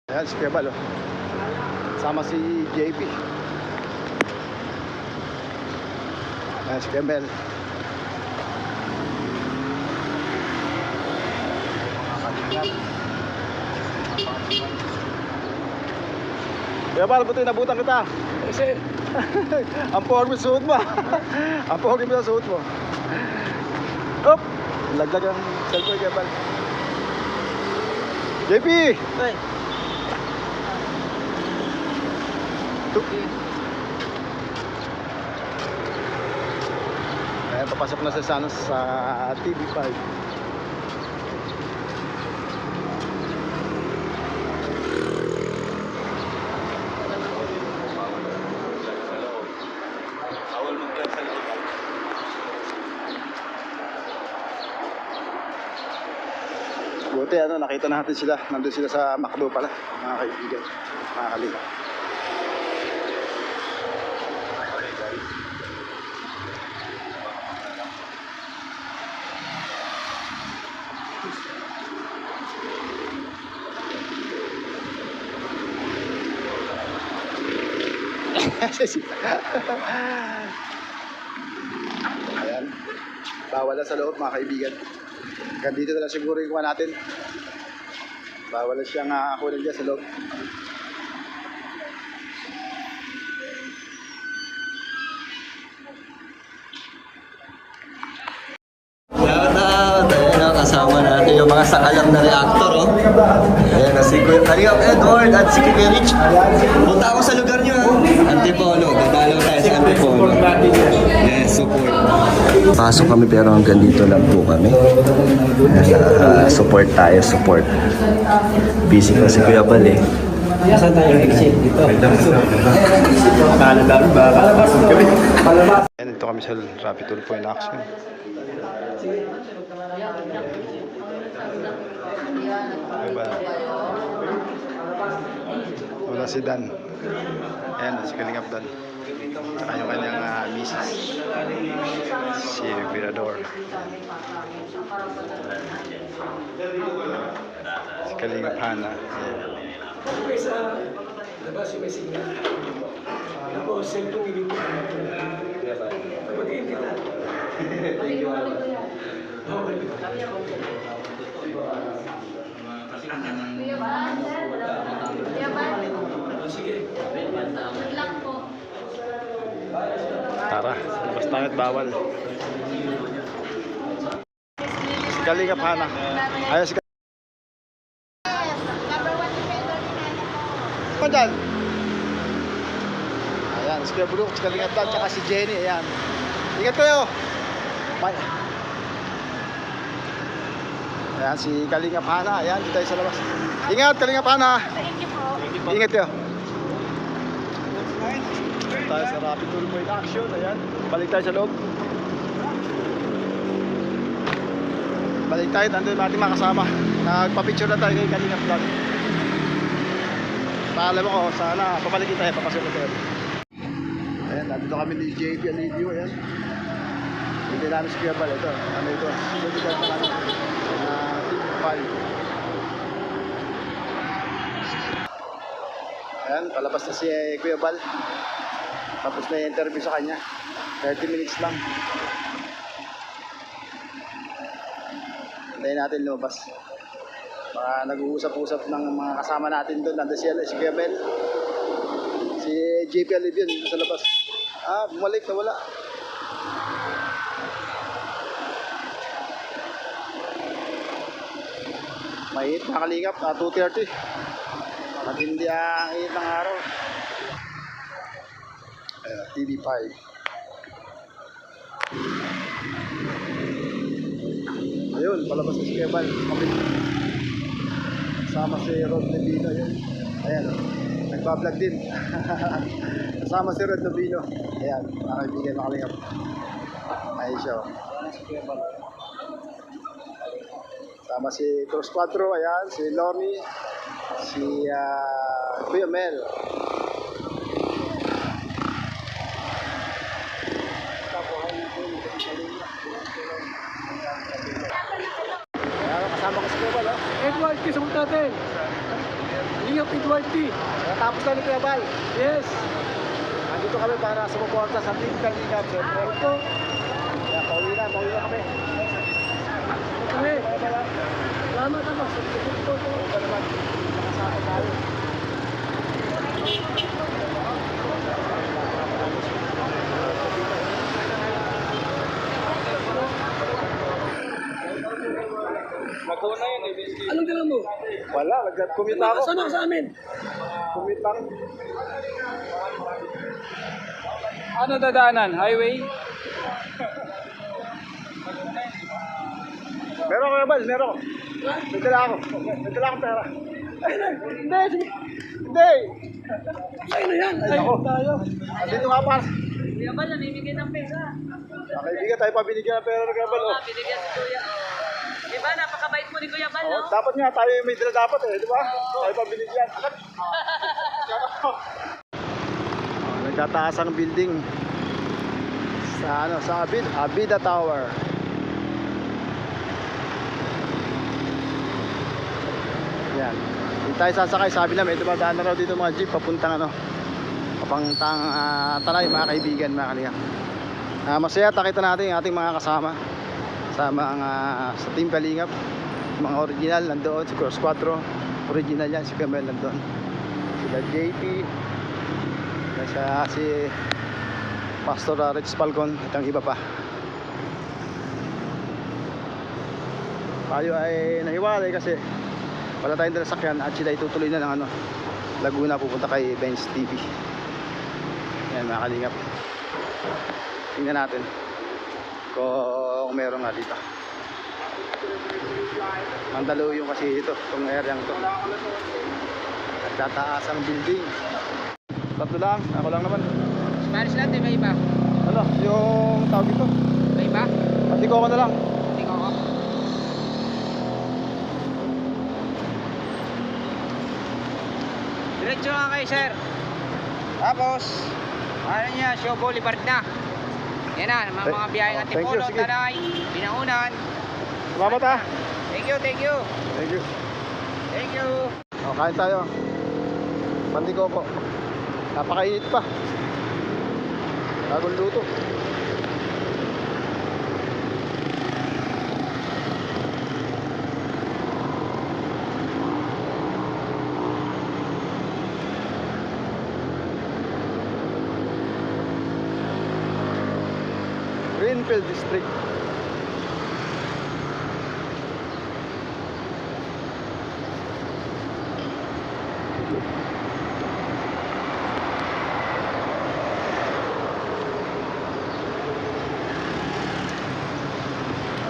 Ayan, si Kuya Bal, oh. Sama si JP. Ayan, si Kuya Mel. Kuya Bal, buti nabutan kita. Kasi ang pogi mo suot mo. Ang pogi mo suot mo. Hop! Laglag ang cellphone, Kuya Bal. JP! Hey. Ayan, papasok na sa TV5. Buti nakita natin sila. Nandun sila sa McDo pala, mga kaibigan, mga kalina. Ayan, bawal na sa loob, mga kaibigan. Dito na lang siguro yung kuha natin. Bawal na siyang kunin dyan sa loob. Shoutout! Ayan, kasama natin yung mga sakalang na reactor, oh. Ayan, si Kuya Kalingap Edward at si Kuya Rich. Punta ako sa lugar nyo, ha. Antipolo. Dadalaw tayo sa Antipolo. Yes, support. Pasok kami pero hanggang dito lang po kami. Support tayo, support. Busy pa si Kuya Bal, eh. Saan tayo exit dito? Akala daw ba kalabas kami? Ayan, dito kami sa Rapid Tulfo in action. Diba? Wala si Dan. Ayan, si Kalingap Dan. Saka yung kanyang misis, si Virador. Si Kalingap Hana. Ayan. May sa labas yung may signal. Ako, cellphone hindi ko. Kapag-game kita. Tara, labas tayo at bawal. Si Kalingap Hana. Ayaw si Kalingap. Dyan. Ayan, si Kuya Bulok, si Kalingap Dan, tsaka si Jenny. Ayan. Ingat kayo. Bye. Ayan, si Kalingap Hana. Ayan, dito tayo sa labas. Ingat, Kalingap Hana. Ingat kayo. Tayo sa Rapid Tulfo in action. Ayan, balik tayo sa loob. Balik tayo, nandun yung ating mga kasama. Nagpa-picture na tayo kay Kalingap Dan. Paalam ako, sana papalikin tayo, papasok na tayo. Ayan, nandito kami ni JP Alidio. Ayan, hindi namin si Kuya Bal. Ito, ano ito? Hindi ka na TV5. Ayan, palabas na si Kuya Bal. Tapos na yung interview sa kanya. 30 minutes lang. Hintayin natin lumabas. Mga nag-uusap-usap ng mga kasama natin doon. Nandun siya, si Kuya Mel, si JP Alidio sa labas. Bumalik na wala. Mahit na Kalingap, 2:30. Matindi ang init ng araw. TV5. Ayun, palabas na si Kuya Bal. Kasama si Rod Nabino. Ayun. Ayan, nagbablog din. Kasama si Rod Nabino. Ayan, mga kaibigan, mga Kalingap. Ayun siya. Kasama si Cruz 4. Ayan, si Lorny. Si Kuya Mel. Kasama ko si Kuya Bal. Edward, kisumot natin. Kalingap Edward D. Tapos na ni Kuya Bal. Yes. Nandito kami para sumuporta sa Team Kalingap. Siyempre. Ito. Kaya pauwi na kami. Kami. Salamat ako. Sa support ko. Ito naman, nakasama tayo. Magkawa na yun eh. Anong dala mo? Wala, nag-commute ako. Saan ako sa amin? Commute lang. Ano dadaanan? Highway? Meron Kuya Bal, meron. May dala ako. May dala akong pera. Hindi. Sige. Hindi! Ay na yan. Ay, Ako. tayo. Andito nga pa. Kuya Bal, namimigay ng pesa. Kaibigan tayo pa binigyan ng pera ng Kuya Bal. Oh. Binigyan si Kuya. Di ba, napakabait mo ni Kuya Bal, Oh, no? dapat nga tayo may dala dapat eh, di ba? Tayo pa binigyan. Nagtataas ang building sa Abida Tower. Yan. Hindi tayo sasakay, sabi namin, ito ba daan na raw dito mga jeep papuntang papuntang Tanay, mga kaibigan, mga kalingap. Masaya takita natin yung ating mga kasama sa mga sa Team Kalingap, mga original nandoon, si Cross 4 original yan, si Camel nandoon, sila JP, si Pastor Rich Falcon at ang iba pa. Tayo ay nahiwalay kasi wala tayong dalang sakyan at sila itutuloy na ng Laguna pupunta kay Benz TV. Yan mga kalingap, tingnan natin kung meron nga dito. Mandaluyong kasi ito, itong area to. Nagtataas ang building. Tatlo lang, ako lang naman. Spanish natin, may iba. Ano, yung tawag ito? May iba? Pati ko na lang. Tingnan ko. Diretso nga kayo, sir. Tapos, ano niya, Show Boulevard na. Yan na, mga biyaheng Thank you, Antipolo, sige. Tanay, Binaunan. Salamat ha. Thank you, thank you. Thank you. Thank you. O, kain tayo. Pati ko po. Napakainit pa. Bagong luto. Greenfield District.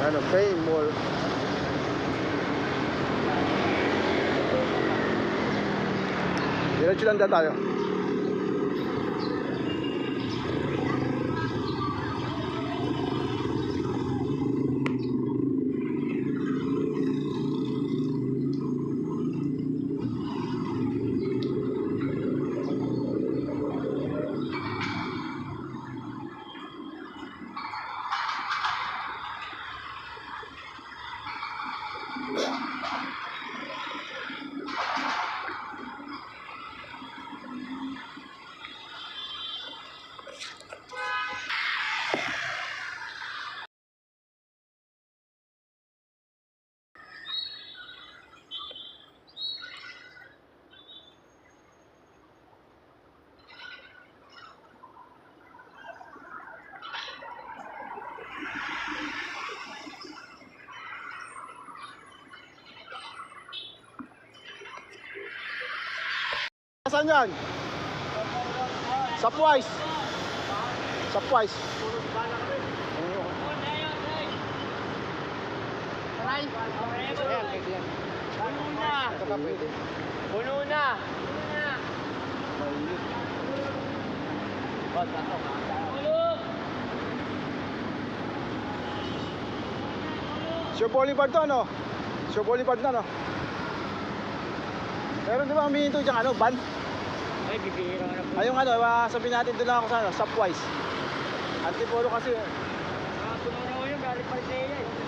Ano, Bay Mall. Diretso lang dyan tayo. Saan yan? Sapwise. Sapwise. Puno na. Show Boulevard to ano? Show Boulevard na no? Pero di ba humihinto dyan van? Ay, bibihira na po. Ay yung sabihin natin doon lang ako sa Sapwise. Antipolo kasi. Puno na ko yun, galing pa siya eh.